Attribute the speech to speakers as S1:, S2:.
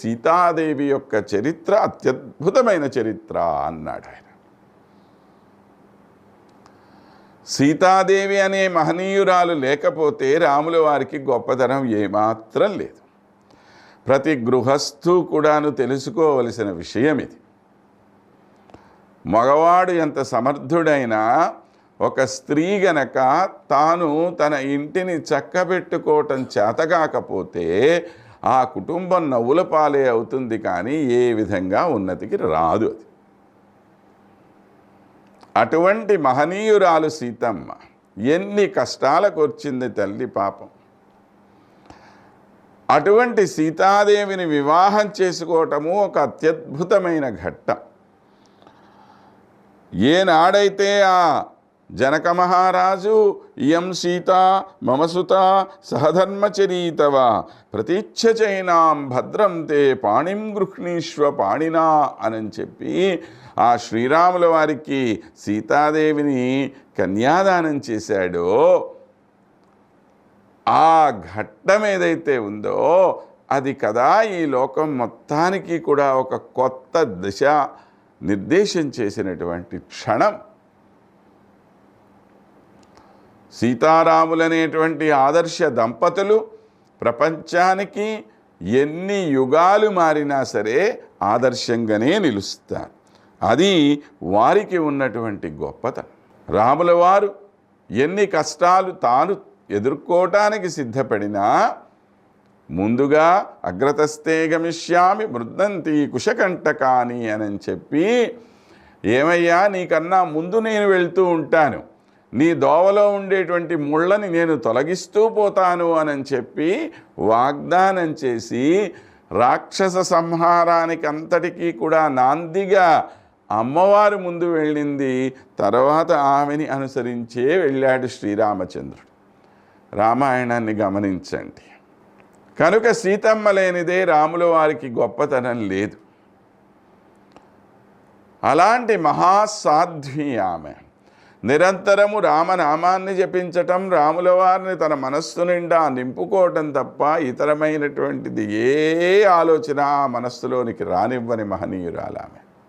S1: సీతాదేవి యొక్క చరిత్ర అత్యద్భుతమైన చరిత్ర అన్నాడు ఆయన. సీతాదేవి అనే మహనీయురాలు లేకపోతే రాముల వారికి గొప్పతనం ఏమాత్రం లేదు. ప్రతి గృహస్థు కూడాను తెలుసుకోవలసిన విషయం ఇది. మగవాడు ఎంత సమర్థుడైనా ఒక స్త్రీ గనక తాను తన ఇంటిని చక్కబెట్టుకోవటం చేతకాకపోతే ఆ కుటుంబం నవ్వుల పాలే అవుతుంది, కానీ ఏ విధంగా ఉన్నతికి రాదు. అది అటువంటి మహనీయురాలు సీతమ్మ ఎన్ని కష్టాలకు వచ్చింది తల్లి పాపం. అటువంటి సీతాదేవిని వివాహం చేసుకోవటము ఒక అత్యద్భుతమైన ఘట్టం. ఏనాడైతే ఆ జనక మహారాజు ఇయం సీత మమసుత సహధర్మచరీతవ ప్రతీచ్ఛచైనాం భద్రం తే పాణిం గృహ్ణీష్వ పాణినా అని చెప్పి ఆ శ్రీరాముల వారికి సీతాదేవిని కన్యాదానం చేశాడో ఆ ఘట్టం ఏదైతే ఉందో అది కదా ఈ లోకం మొత్తానికి కూడా ఒక కొత్త దిశ నిర్దేశం చేసినటువంటి క్షణం. సీతారాములనేటువంటి ఆదర్శ దంపతులు ప్రపంచానికి ఎన్ని యుగాలు మారినా సరే ఆదర్శంగానే నిలుస్తారు. అది వారికి ఉన్నటువంటి గొప్పతనం. రాముల వారు ఎన్ని కష్టాలు తాను ఎదుర్కోవటానికి సిద్ధపడినా ముందుగా అగ్రతస్తే గమిష్యామి మృద్దంతి కుశకంటకాని అని చెప్పి, ఏమయ్యా నీకన్నా ముందు నేను వెళ్తూ ఉంటాను, నీ దోవలో ఉండేటువంటి ముళ్ళని నేను తొలగిస్తూ పోతాను అని చెప్పి వాగ్దానం చేసి రాక్షస సంహారానికి అంతటికీ కూడా నాందిగా అమ్మవారు ముందు వెళ్ళింది. తర్వాత ఆమెని అనుసరించే వెళ్ళాడు శ్రీరామచంద్రుడు. రామాయణాన్ని గమనించండి. కనుక సీతమ్మ లేనిదే రాముల వారికి గొప్పతనం లేదు. అలాంటి మహాసాధ్వి ఆమె. నిరంతరము రామనామాన్ని జపించటం, రాముల వారిని తన మనస్సు నిండా నింపుకోవటం తప్ప ఇతరమైనటువంటిది ఏ ఆలోచన ఆ మనస్సులోనికి రానివ్వని మహనీయురాలు ఆమె.